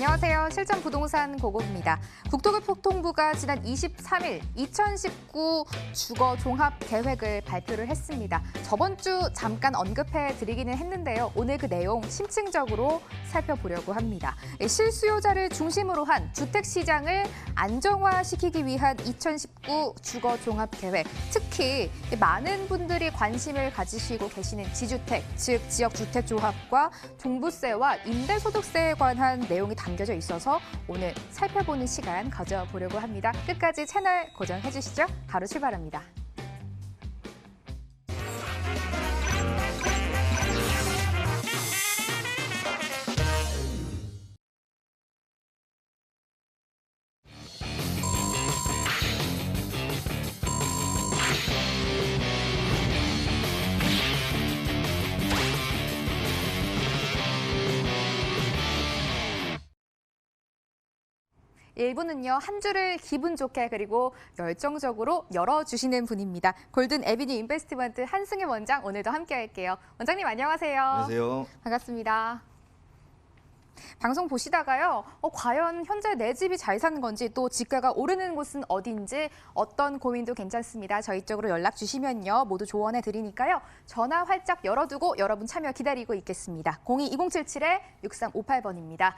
안녕하세요. 실전부동산 고고입니다. 국토교통부가 지난 23일 2019 주거 종합 계획을 발표를 했습니다. 저번 주 잠깐 언급해 드리기는 했는데요. 오늘 그 내용 심층적으로 살펴보려고 합니다. 실수요자를 중심으로 한 주택 시장을 안정화시키기 위한 2019 주거 종합 계획, 특히 많은 분들이 관심을 가지시고 계시는 지주택, 즉 지역주택조합과 종부세와 임대소득세에 관한 내용이 담겨져 있어서 오늘 살펴보는 시간 가져보려고 합니다. 끝까지 채널 고정해 주시죠. 바로 출발합니다. 일부는요, 한 주를 기분 좋게 그리고 열정적으로 열어주시는 분입니다. 골든 에비뉴 인베스트먼트 한승희 원장, 오늘도 함께할게요. 원장님 안녕하세요. 안녕하세요. 반갑습니다. 방송 보시다가요, 과연 현재 내 집이 잘 사는 건지 또 집가가 오르는 곳은 어딘지 어떤 고민도 괜찮습니다. 저희 쪽으로 연락 주시면요, 모두 조언해 드리니까요. 전화 활짝 열어두고 여러분 참여 기다리고 있겠습니다. 02-2077-6358번입니다.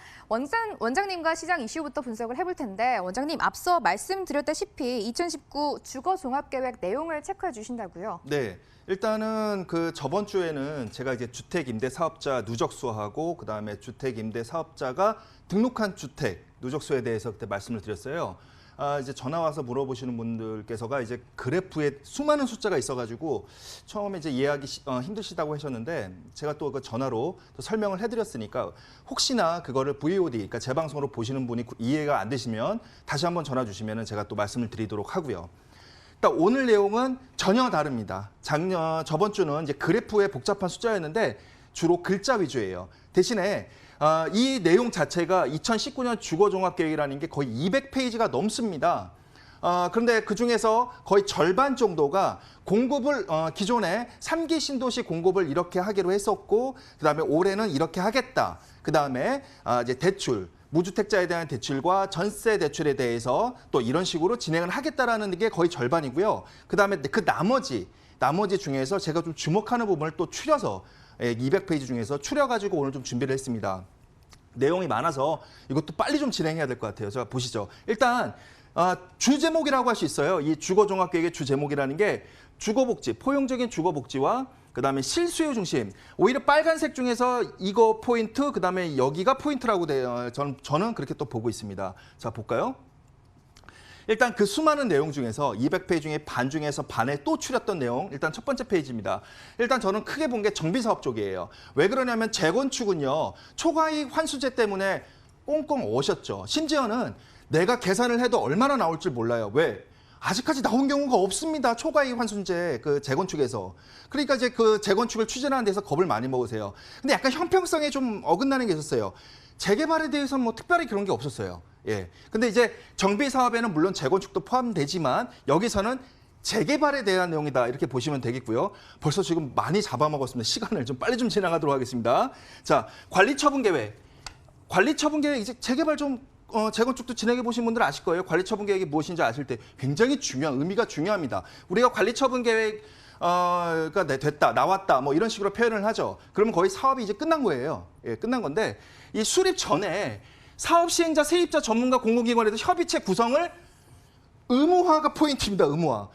원장님과 시장 이슈부터 분석을 해볼 텐데 원장님 앞서 말씀드렸다시피 2019 주거종합계획 내용을 체크해 주신다고요? 네. 일단은 그 저번 주에는 제가 이제 주택 임대 사업자 누적수하고 그다음에 주택 임대 사업자가 등록한 주택 누적수에 대해서 그때 말씀을 드렸어요. 이제 전화 와서 물어보시는 분들께서가 이제 그래프에 수많은 숫자가 있어가지고 처음에 이제 이해하기 힘드시다고 하셨는데 제가 또 그 전화로 또 설명을 해드렸으니까 혹시나 그거를 VOD, 그러니까 재방송으로 보시는 분이 이해가 안 되시면 다시 한번 전화 주시면 제가 또 말씀을 드리도록 하고요. 오늘 내용은 전혀 다릅니다. 저번 주는 이제 그래프의 복잡한 숫자였는데 주로 글자 위주예요. 대신에 이 내용 자체가 2019년 주거종합계획이라는 게 거의 200페이지가 넘습니다. 그런데 그중에서 거의 절반 정도가 공급을 기존에 3기 신도시 공급을 이렇게 하기로 했었고 그다음에 올해는 이렇게 하겠다. 그다음에 이제 대출 무주택자에 대한 대출과 전세 대출에 대해서 또 이런 식으로 진행을 하겠다라는 게 거의 절반이고요. 그다음에 그 나머지 중에서 제가 좀 주목하는 부분을 또 추려서 200페이지 중에서 추려가지고 오늘 좀 준비를 했습니다. 내용이 많아서 이것도 빨리 좀 진행해야 될 것 같아요. 제가 보시죠. 일단 주제목이라고 할 수 있어요. 이 주거종합계획의 주제목이라는 게 주거복지, 포용적인 주거복지와 그다음에 실수요 중심. 오히려 빨간색 중에서 이거 포인트, 그다음에 여기가 포인트라고 돼요. 저는 그렇게 또 보고 있습니다. 자, 볼까요? 일단 그 수많은 내용 중에서 200페이지 중에 반 중에서 반에 또 추렸던 내용, 일단 첫 번째 페이지입니다. 일단 저는 크게 본 게 정비사업 쪽이에요. 왜 그러냐면 재건축은요, 초과이익 환수제 때문에 꽁꽁 어셨죠. 심지어는 내가 계산을 해도 얼마나 나올 줄 몰라요. 왜? 아직까지 나온 경우가 없습니다. 초과이익 환수제 그 재건축에서. 그러니까 이제 그 재건축을 추진하는 데서 겁을 많이 먹으세요. 근데 약간 형평성에 좀 어긋나는 게 있었어요. 재개발에 대해서는 뭐 특별히 그런 게 없었어요. 예. 근데 이제 정비 사업에는 물론 재건축도 포함되지만 여기서는 재개발에 대한 내용이다. 이렇게 보시면 되겠고요. 벌써 지금 많이 잡아먹었습니다. 시간을 좀 빨리 좀 지나가도록 하겠습니다. 자, 관리처분 계획. 관리처분 계획 이제 재개발 좀 재건축도 진행해 보신 분들 아실 거예요. 관리처분 계획이 무엇인지 아실 때 굉장히 의미가 중요합니다. 우리가 관리처분 계획 가 됐다, 나왔다, 뭐 이런 식으로 표현을 하죠. 그러면 거의 사업이 이제 끝난 거예요. 예, 끝난 건데 이 수립 전에 사업 시행자, 세입자, 전문가, 공공기관에 대해서 협의체 구성을 의무화가 포인트입니다. 의무화.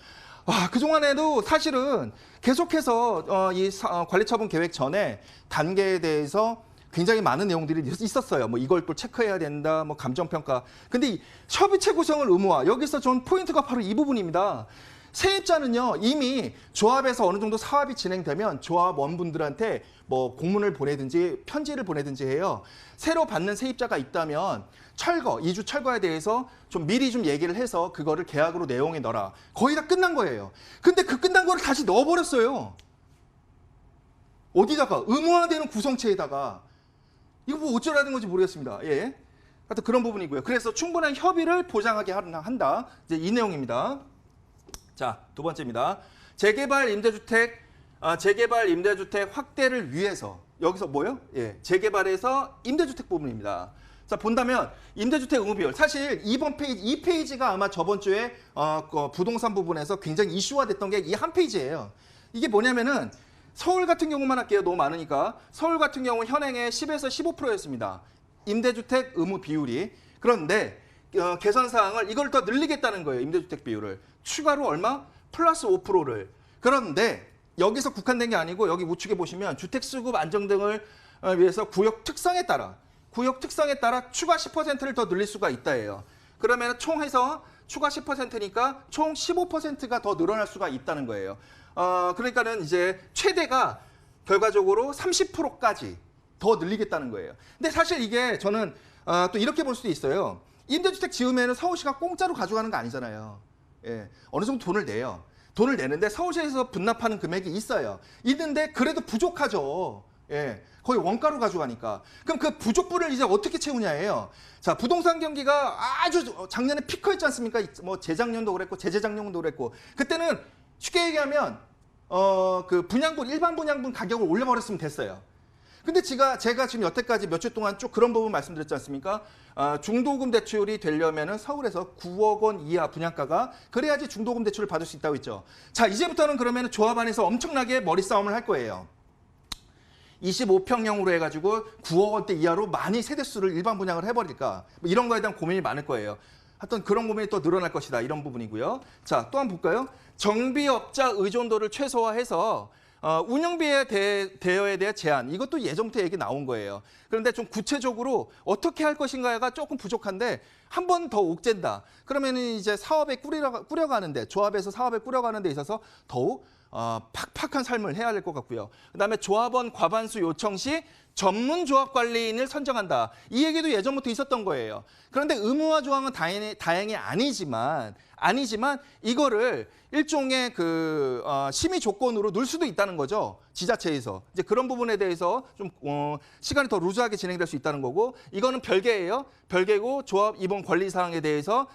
그동안에도 사실은 계속해서 이 관리처분 계획 전에 단계에 대해서 굉장히 많은 내용들이 있었어요. 뭐 이걸 또 체크해야 된다, 뭐 감정평가. 근데 이 협의체 구성을 의무화, 여기서 전 포인트가 바로 이 부분입니다. 세입자는요, 이미 조합에서 어느 정도 사업이 진행되면 조합원분들한테 뭐 공문을 보내든지 편지를 보내든지 해요. 새로 받는 세입자가 있다면 이주 철거에 대해서 좀 미리 좀 얘기를 해서 그거를 계약으로 내용에 넣어라. 거의 다 끝난 거예요. 근데 그 끝난 거를 다시 넣어버렸어요. 어디다가? 의무화되는 구성체에다가. 이거 뭐 어쩌라는 건지 모르겠습니다. 예. 하여튼 그런 부분이고요. 그래서 충분한 협의를 보장하게 한다. 이제 이 내용입니다. 자, 두 번째입니다. 재개발 임대주택 확대를 위해서 여기서 뭐요? 예, 재개발에서 임대주택 부분입니다. 자, 본다면 임대주택 의무 비율 사실 이번 페이지 이 페이지가 아마 저번 주에 그 부동산 부분에서 굉장히 이슈화 됐던 게 이 한 페이지예요. 이게 뭐냐면은 서울 같은 경우만 할게요. 너무 많으니까. 서울 같은 경우 현행의 10에서 15%였습니다. 임대주택 의무 비율이. 그런데 개선 사항을 이걸 더 늘리겠다는 거예요. 임대주택 비율을. 추가로 얼마? 플러스 5%를. 그런데 여기서 국한된 게 아니고 여기 우측에 보시면 주택 수급 안정 등을 위해서 구역 특성에 따라 추가 10%를 더 늘릴 수가 있다예요. 그러면 총 해서 추가 10%니까 총 15%가 더 늘어날 수가 있다는 거예요. 그러니까는 이제 최대가 결과적으로 30%까지 더 늘리겠다는 거예요. 근데 사실 이게 저는 또 이렇게 볼 수도 있어요. 임대주택 지으면 서울시가 공짜로 가져가는 거 아니잖아요. 예, 어느 정도 돈을 내요. 돈을 내는데 서울시에서 분납하는 금액이 있어요. 있는데 그래도 부족하죠. 예, 거의 원가로 가져가니까. 그럼 그 부족분을 이제 어떻게 채우냐예요. 자, 부동산 경기가 아주 작년에 피크였지 않습니까? 뭐 재작년도 그랬고 재재작년도 그랬고. 그때는 쉽게 얘기하면 그 분양분 일반 분양분 가격을 올려버렸으면 됐어요. 근데 제가 지금 여태까지 몇 주 동안 쭉 그런 부분 말씀드렸지 않습니까? 중도금 대출이 되려면은 서울에서 9억 원 이하 분양가가 그래야지 중도금 대출을 받을 수 있다고 했죠. 자, 이제부터는 그러면 조합 안에서 엄청나게 머리 싸움을 할 거예요. 25평형으로 해가지고 9억 원대 이하로 많이 세대수를 일반 분양을 해버릴까? 뭐 이런 거에 대한 고민이 많을 거예요. 하여튼 그런 고민이 또 늘어날 것이다. 이런 부분이고요. 자, 또 한번 볼까요? 정비업자 의존도를 최소화해서 운영비의 대여에 대한 제한, 이것도 예전부터 얘기 나온 거예요. 그런데 좀 구체적으로 어떻게 할 것인가가 조금 부족한데 한 번 더 옥죄다. 그러면 이제 사업에 꾸려가는데, 조합에서 사업에 꾸려가는 데 있어서 더욱 팍팍한 삶을 해야 될 것 같고요. 그다음에 조합원 과반수 요청 시 전문 조합 관리인을 선정한다. 이 얘기도 예전부터 있었던 거예요. 그런데 의무화 조항은 다행히 아니지만 이거를 일종의 그 심의 조건으로 넣을 수도 있다는 거죠. 지자체에서. 이제 그런 부분에 대해서 좀 시간이 더 루즈하게 진행될 수 있다는 거고, 이거는 별개예요. 별개고 조합 임원 관리 사항에 대해서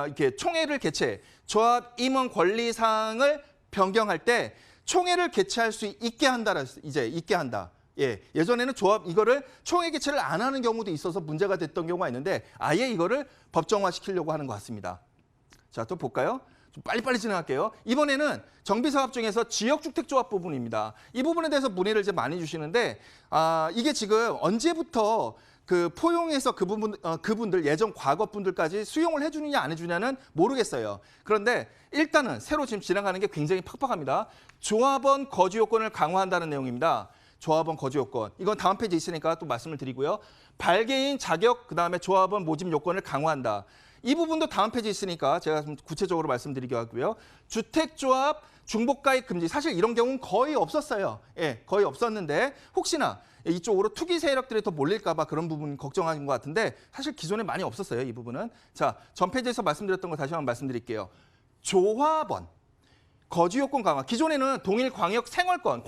이렇게 총회를 개최, 조합 임원 관리 사항을 변경할 때 총회를 개최할 수 있게 한다. 이제 있게 한다. 예, 예전에는 조합 이거를 총회 개최를 안 하는 경우도 있어서 문제가 됐던 경우가 있는데 아예 이거를 법정화시키려고 하는 것 같습니다. 자, 또 볼까요? 좀 빨리빨리 진행할게요. 이번에는 정비사업 중에서 지역주택조합 부분입니다. 이 부분에 대해서 문의를 이제 많이 주시는데 이게 지금 언제부터 그 포용해서 그분들 예전 과거 분들까지 수용을 해주느냐 안 해주냐는 모르겠어요. 그런데 일단은 새로 지금 진행하는 게 굉장히 팍팍합니다. 조합원 거주 요건을 강화한다는 내용입니다. 조합원 거주 요건. 이건 다음 페이지에 있으니까 또 말씀을 드리고요. 발개인 자격, 그다음에 조합원 모집 요건을 강화한다. 이 부분도 다음 페이지에 있으니까 제가 좀 구체적으로 말씀드리게 하고요. 주택조합 중복가입 금지. 사실 이런 경우는 거의 없었어요. 예, 거의 없었는데 혹시나 이쪽으로 투기 세력들이 더 몰릴까 봐 그런 부분 걱정하는 것 같은데 사실 기존에 많이 없었어요. 이 부분은. 자, 전 페이지에서 말씀드렸던 거 다시 한번 말씀드릴게요. 조합원 거주 요건 강화. 기존에는 동일 광역 생활권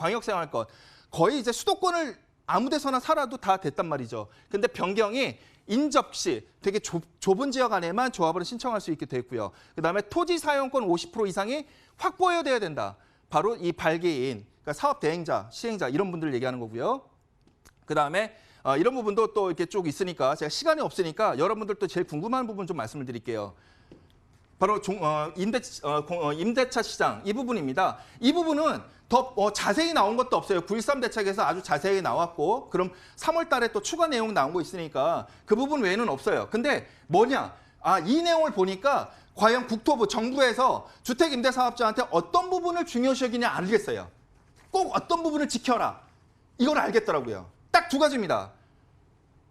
거의 이제 수도권을 아무 데서나 살아도 다 됐단 말이죠. 근데 변경이 인접 시 되게 좁은 지역 안에만 조합을 신청할 수 있게 됐고요. 그다음에 토지 사용권 50% 이상이 확보해야 돼야 된다. 바로 이 발기인, 그러니까 사업 대행자, 시행자 이런 분들 얘기하는 거고요. 그다음에 이런 부분도 또 이렇게 쭉 있으니까 제가 시간이 없으니까 여러분들도 제일 궁금한 부분 좀 말씀을 드릴게요. 바로 임대차 시장 이 부분입니다. 이 부분은 더 자세히 나온 것도 없어요. 9.13 대책에서 아주 자세히 나왔고 그럼 3월 달에 또 추가 내용 나온 거 있으니까 그 부분 외에는 없어요. 근데 뭐냐? 이 내용을 보니까 과연 국토부, 정부에서 주택임대사업자한테 어떤 부분을 중요시 여기냐 알겠어요. 꼭 어떤 부분을 지켜라. 이걸 알겠더라고요. 딱 두 가지입니다.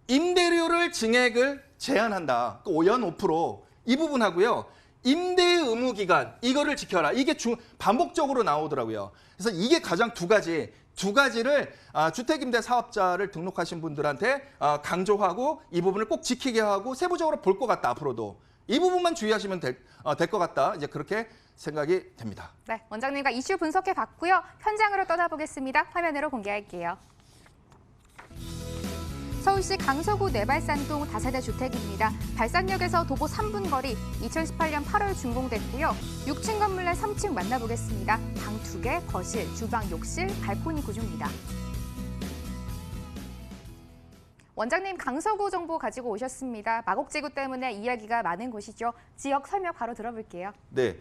임대료를 증액을 제한한다. 5연 5%. 이 부분하고요. 임대 의무 기간 이거를 지켜라. 이게 반복적으로 나오더라고요. 그래서 이게 가장 두 가지를 주택임대 사업자를 등록하신 분들한테 강조하고 이 부분을 꼭 지키게 하고 세부적으로 볼 것 같다. 앞으로도 이 부분만 주의하시면 될 것 같다. 이제 그렇게 생각이 됩니다. 네, 원장님과 이슈 분석해 봤고요. 현장으로 떠나보겠습니다. 화면으로 공개할게요. 서울시 강서구 내발산동 다세대 주택입니다. 발산역에서 도보 3분 거리, 2018년 8월 준공됐고요. 6층 건물 내 3층 만나보겠습니다. 방 2개, 거실, 주방, 욕실, 발코니 구조입니다. 원장님 강서구 정보 가지고 오셨습니다. 마곡지구 때문에 이야기가 많은 곳이죠. 지역 설명 바로 들어볼게요. 네,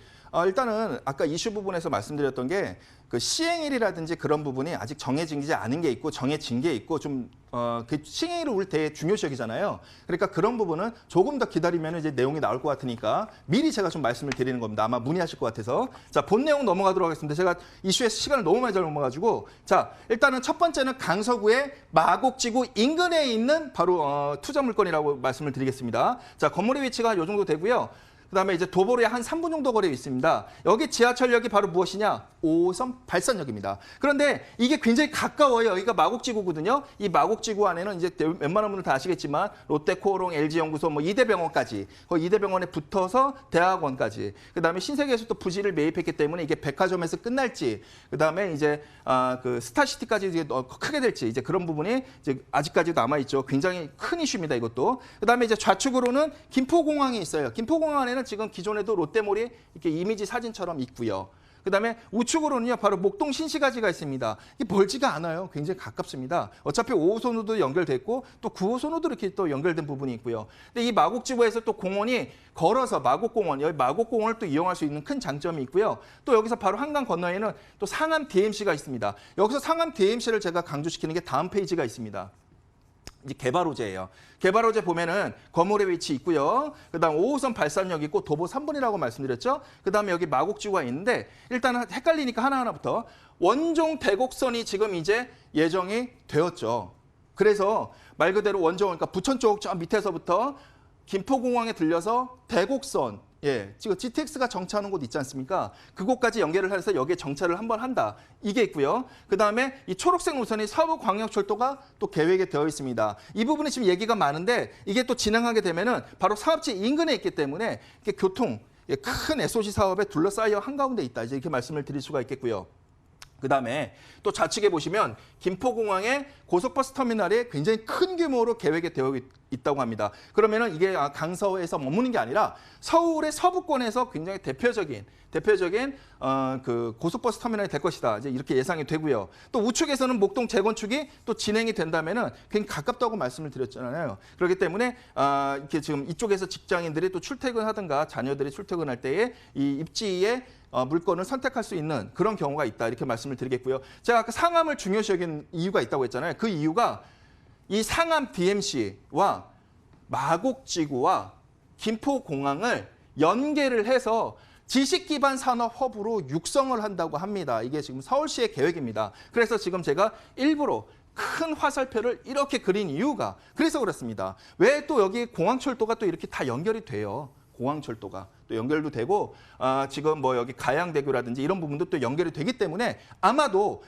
일단은 아까 이슈 부분에서 말씀드렸던 게 그 시행일이라든지 그런 부분이 아직 정해지지 않은 게 있고 정해진 게 있고 좀 그 시행일을 우리 되게 중요시하잖아요. 그러니까 그런 부분은 조금 더 기다리면 이제 내용이 나올 것 같으니까 미리 제가 좀 말씀을 드리는 겁니다. 아마 문의하실 것 같아서. 자, 본 내용 넘어가도록 하겠습니다. 제가 이슈에서 시간을 너무 많이 잘 넘어가지고 자, 일단은 첫 번째는 강서구의 마곡지구 인근에 있는 바로 투자 물건이라고 말씀을 드리겠습니다. 자, 건물의 위치가 이 정도 되고요. 그다음에 이제 도보로에 한 3분 정도 거리에 있습니다. 여기 지하철역이 바로 무엇이냐? 5호선 발산역입니다. 그런데 이게 굉장히 가까워요. 여기가 마곡지구거든요. 이 마곡지구 안에는 이제 웬만한 분들 다 아시겠지만 롯데코오롱, LG연구소, 뭐 이대병원까지 거기 이대병원에 붙어서 대학원까지 그다음에 신세계에서 또 부지를 매입했기 때문에 이게 백화점에서 끝날지 그다음에 이제 그 스타시티까지 이제 크게 될지 이제 그런 부분이 이제 아직까지도 남아 있죠. 굉장히 큰 이슈입니다. 이것도. 그다음에 이제 좌측으로는 김포공항이 있어요. 김포공항 안에는 지금 기존에도 롯데몰이 이렇게 이미지 사진처럼 있고요. 그다음에 우측으로는요, 바로 목동 신시가지가 있습니다. 이게 멀지가 않아요. 굉장히 가깝습니다. 어차피 5호선으로도 연결됐고 또 9호선으로도 이렇게 또 연결된 부분이 있고요. 근데 이 마곡지구에서 또 공원이 걸어서 마곡공원, 여기 마곡공원을 또 이용할 수 있는 큰 장점이 있고요. 또 여기서 바로 한강 건너에는 또 상암 DMC가 있습니다. 여기서 상암 DMC를 제가 강조시키는 게 다음 페이지가 있습니다. 이제 개발호재예요. 개발호재 보면은 건물의 위치 있고요. 그다음 5호선 발산역 있고 도보 3분이라고 말씀드렸죠. 그다음에 여기 마곡지구가 있는데 일단은 헷갈리니까 하나하나부터 원종 대곡선이 지금 이제 예정이 되었죠. 그래서 말 그대로 원종 그러니까 부천 쪽 저 밑에서부터 김포공항에 들려서 대곡선 지금 GTX가 정차하는 곳 있지 않습니까? 그곳까지 연결을 해서 여기에 정차를 한번 한다. 이게 있고요. 그다음에 이 초록색 노선이 서부광역철도가 또 계획에 되어 있습니다. 이 부분이 지금 얘기가 많은데 이게 또 진행하게 되면은 바로 사업지 인근에 있기 때문에 이게 교통 큰 SOC 사업에 둘러싸여 한가운데 있다. 이제 이렇게 말씀을 드릴 수가 있겠고요. 그다음에 또 좌측에 보시면 김포공항의 고속버스 터미널이 굉장히 큰 규모로 계획이 되어 있다고 합니다. 그러면은 이게 강서에서 머무는 게 아니라 서울의 서부권에서 굉장히 대표적인 그 고속버스 터미널이 될 것이다. 이제 이렇게 예상이 되고요. 또 우측에서는 목동 재건축이 또 진행이 된다면은 굉장히 가깝다고 말씀을 드렸잖아요. 그렇기 때문에 이렇게 지금 이쪽에서 직장인들이 또 출퇴근하든가 자녀들이 출퇴근할 때에 이 입지에 물건을 선택할 수 있는 그런 경우가 있다. 이렇게 말씀을 드리겠고요. 제가 아까 상암을 중요시 여긴 이유가 있다고 했잖아요. 그 이유가 이 상암 DMC와 마곡지구와 김포공항을 연계를 해서 지식기반 산업 허브로 육성을 한다고 합니다. 이게 지금 서울시의 계획입니다. 그래서 지금 제가 일부러 큰 화살표를 이렇게 그린 이유가 그래서 그렇습니다. 왜 또 여기 공항철도가 또 이렇게 다 연결이 돼요. 공항철도가 또 연결도 되고 지금 뭐 여기 가양대교라든지 이런 부분도 또 연결이 되기 때문에 아마도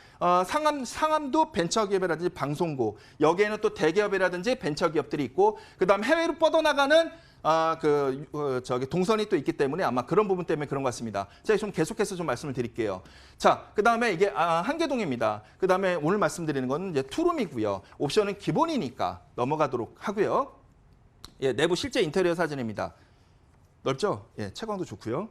상암도 벤처기업이라든지 방송국 여기에는 또 대기업이라든지 벤처기업들이 있고 그다음 해외로 뻗어나가는 저기 동선이 또 있기 때문에 아마 그런 부분 때문에 그런 것 같습니다. 제가 좀 계속해서 좀 말씀을 드릴게요. 자, 그다음에 이게 한계동입니다. 그다음에 오늘 말씀드리는 건 이제 투룸이고요. 옵션은 기본이니까 넘어가도록 하고요. 내부 실제 인테리어 사진입니다. 넓죠? 채광도 좋고요.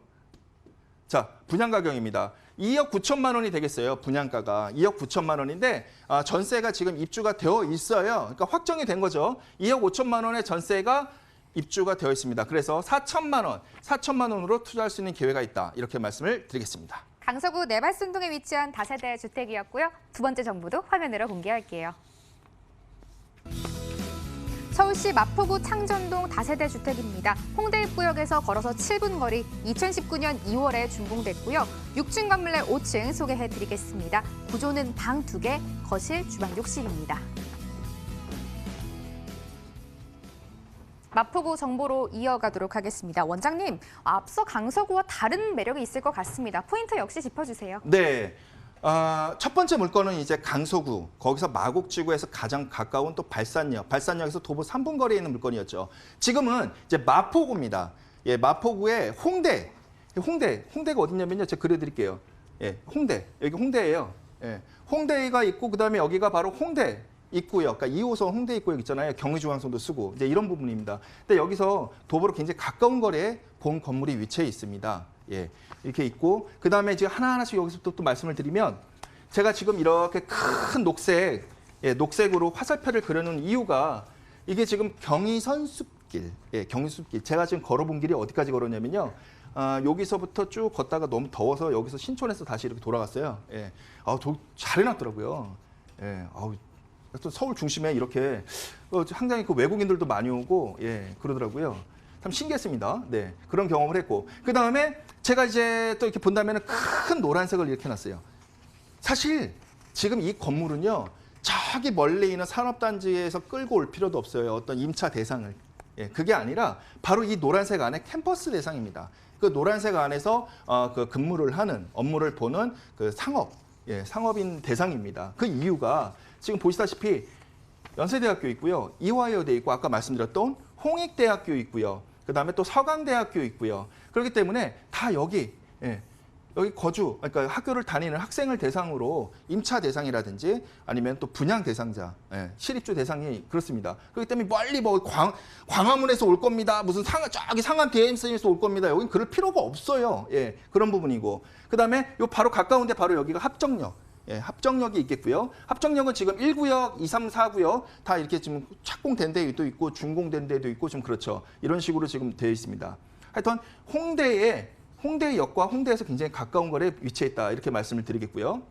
자, 분양 가격입니다. 2억 9천만 원이 되겠어요. 분양가가 2억 9천만 원인데 전세가 지금 입주가 되어 있어요. 그러니까 확정이 된 거죠. 2억 5천만 원의 전세가 입주가 되어 있습니다. 그래서 4천만 원으로 투자할 수 있는 기회가 있다. 이렇게 말씀을 드리겠습니다. 강서구 내발순동에 위치한 다세대 주택이었고요. 두 번째 정보도 화면으로 공개할게요. 서울시 마포구 창전동 다세대 주택입니다. 홍대 입구역에서 걸어서 7분 거리, 2019년 2월에 준공됐고요. 6층 건물 내 5층 소개해드리겠습니다. 구조는 방 2개, 거실, 주방, 욕실입니다. 마포구 정보로 이어가도록 하겠습니다. 원장님, 앞서 강서구와 다른 매력이 있을 것 같습니다. 포인트 역시 짚어주세요. 네. 첫 번째 물건은 이제 강서구, 거기서 마곡지구에서 가장 가까운 또 발산역에서 도보 3분 거리에 있는 물건이었죠. 지금은 이제 마포구입니다. 마포구의 홍대가 어디냐면요. 제가 그려드릴게요. 홍대, 여기 홍대예요. 홍대가 있고 그다음에 여기가 바로 홍대 입구역, 그러니까 2호선 홍대 입구역 있잖아요. 경의중앙선도 쓰고 이제 이런 부분입니다. 근데 여기서 도보로 굉장히 가까운 거리에 본 건물이 위치해 있습니다. 이렇게 있고 그다음에 지금 하나하나씩 여기서 또 말씀을 드리면 제가 지금 이렇게 큰 녹색으로 화살표를 그려놓은 이유가 이게 지금 경의선 숲길, 예, 경의숲길. 제가 지금 걸어본 길이 어디까지 걸었냐면요. 여기서부터 쭉 걷다가 너무 더워서 여기서 신촌에서 다시 이렇게 돌아갔어요. 예. 잘 해놨더라고요. 예. 또 서울 중심에 이렇게 상당히 그 외국인들도 많이 오고, 예, 그러더라고요. 참 신기했습니다. 네. 그런 경험을 했고. 그 다음에 제가 이제 또 이렇게 본다면 큰 노란색을 이렇게 해놨어요. 사실 지금 이 건물은요, 저기 멀리 있는 산업단지에서 끌고 올 필요도 없어요. 어떤 임차 대상을. 예, 그게 아니라 바로 이 노란색 안에 캠퍼스 대상입니다. 그 노란색 안에서 그 근무를 하는, 업무를 보는 그 상업, 예, 상업인 대상입니다. 그 이유가 지금 보시다시피 연세대학교 있고요, 이화여대 있고, 아까 말씀드렸던 홍익대학교 있고요, 그 다음에 또 서강대학교 있고요. 그렇기 때문에 다 여기, 예, 여기 그러니까 학교를 다니는 학생을 대상으로 임차 대상이라든지 아니면 또 분양 대상자, 예, 실입주 대상이 그렇습니다. 그렇기 때문에 멀리 뭐 광화문에서 올 겁니다. 무슨 저기 상암 DMC에서 올 겁니다. 여긴 그럴 필요가 없어요. 예, 그런 부분이고. 그다음에 요 바로 가까운데 바로 여기가 합정역. 예, 합정역이 있겠고요. 합정역은 지금 1구역, 2, 3, 4구역 다 이렇게 지금 착공된 데도 있고 준공된 데도 있고 좀 그렇죠. 이런 식으로 지금 되어 있습니다. 하여튼 홍대역과 홍대에서 굉장히 가까운 거리에 위치해 있다, 이렇게 말씀을 드리겠고요.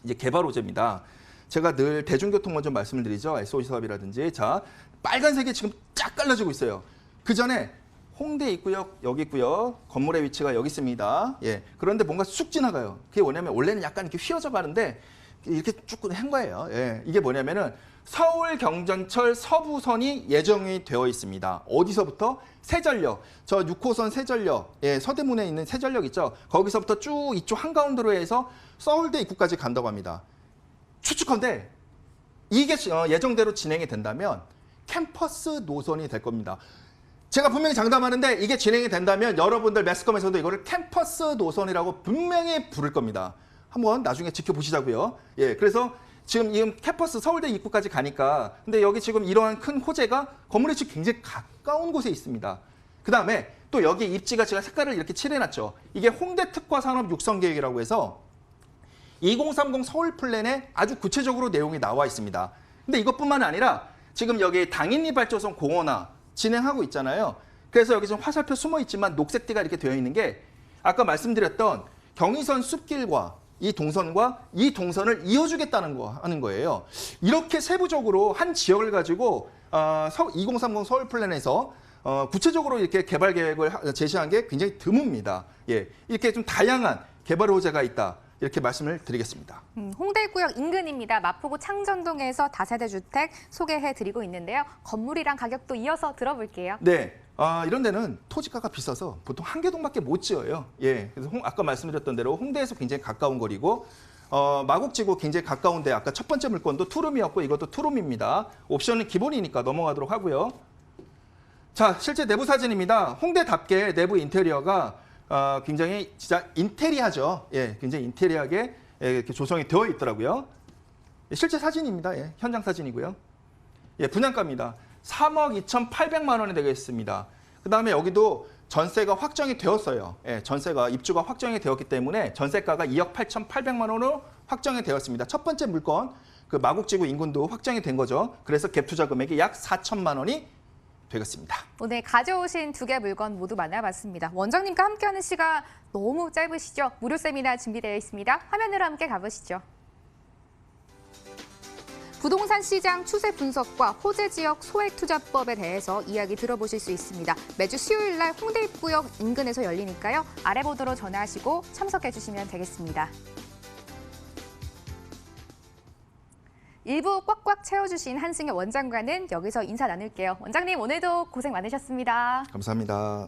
이제 개발 호재입니다. 제가 늘 대중교통 먼저 말씀을 드리죠. SOC 사업이라든지. 자, 빨간색이 지금 쫙 깔라지고 있어요. 그 전에 홍대 입구역 여기 있고요. 건물의 위치가 여기 있습니다. 예. 그런데 뭔가 쑥 지나가요. 그게 뭐냐면 원래는 약간 이렇게 휘어져 가는데 이렇게 쭉 한 거예요. 예. 이게 뭐냐면은 서울 경전철 서부선이 예정이 되어 있습니다. 어디서부터? 세전역. 저 6호선 세전역. 예, 서대문에 있는 세전역 있죠. 거기서부터 쭉 이쪽 한가운데로 해서 서울대 입구까지 간다고 합니다. 추측컨대 이게 예정대로 진행이 된다면 캠퍼스 노선이 될 겁니다. 제가 분명히 장담하는데 이게 진행이 된다면 여러분들 매스컴에서도 이거를 캠퍼스 노선이라고 분명히 부를 겁니다. 한번 나중에 지켜보시자고요. 예, 그래서 지금 이 캠퍼스 서울대 입구까지 가니까, 근데 여기 지금 이러한 큰 호재가 건물이 지금 굉장히 가까운 곳에 있습니다. 그 다음에 또 여기 입지가 제가 색깔을 이렇게 칠해놨죠. 이게 홍대 특화 산업 육성 계획이라고 해서 2030 서울 플랜에 아주 구체적으로 내용이 나와 있습니다. 근데 이것뿐만 아니라 지금 여기 당인리 발전소 공원화 진행하고 있잖아요. 그래서 여기 좀 화살표 숨어 있지만 녹색띠가 이렇게 되어 있는 게 아까 말씀드렸던 경의선 숲길과 이 동선을 이어주겠다는 하는 거예요. 이렇게 세부적으로 한 지역을 가지고 2030 서울 플랜에서 구체적으로 이렇게 개발 계획을 제시한 게 굉장히 드뭅니다. 예, 이렇게 좀 다양한 개발 호재가 있다, 이렇게 말씀을 드리겠습니다. 홍대 입구역 인근입니다. 마포구 창전동에서 다세대 주택 소개해드리고 있는데요. 건물이랑 가격도 이어서 들어볼게요. 네, 이런 데는 토지가가 비싸서 보통 한 개 동밖에 못 지어요. 예, 그래서 아까 말씀드렸던 대로 홍대에서 굉장히 가까운 거리고, 마곡지구 굉장히 가까운데 아까 첫 번째 물건도 투룸이었고 이것도 투룸입니다. 옵션은 기본이니까 넘어가도록 하고요. 자, 실제 내부 사진입니다. 홍대답게 내부 인테리어가 굉장히 진짜 인테리어죠. 예, 굉장히 인테리어하게 이렇게 조성이 되어 있더라고요. 실제 사진입니다. 예, 현장 사진이고요. 예, 분양가입니다. 3억 2,800만 원이 되겠습니다. 그 다음에 여기도 전세가 확정이 되었어요. 예, 전세가 입주가 확정이 되었기 때문에 전세가가 2억 8,800만 원으로 확정이 되었습니다. 첫 번째 물건, 그 마곡지구 인근도 확정이 된 거죠. 그래서 갭 투자 금액이 약 4천만 원이 되겠습니다. 오늘 가져오신 두 개 물건 모두 만나봤습니다. 원장님과 함께하는 시간 너무 짧으시죠? 무료 세미나 준비되어 있습니다. 화면으로 함께 가보시죠. 부동산 시장 추세 분석과 호재 지역 소액 투자법에 대해서 이야기 들어보실 수 있습니다. 매주 수요일 날 홍대 입구역 인근에서 열리니까요. 아래 보도로 전화하시고 참석해 주시면 되겠습니다. 일부 꽉꽉 채워주신 한승엽 원장과는 여기서 인사 나눌게요. 원장님, 오늘도 고생 많으셨습니다. 감사합니다.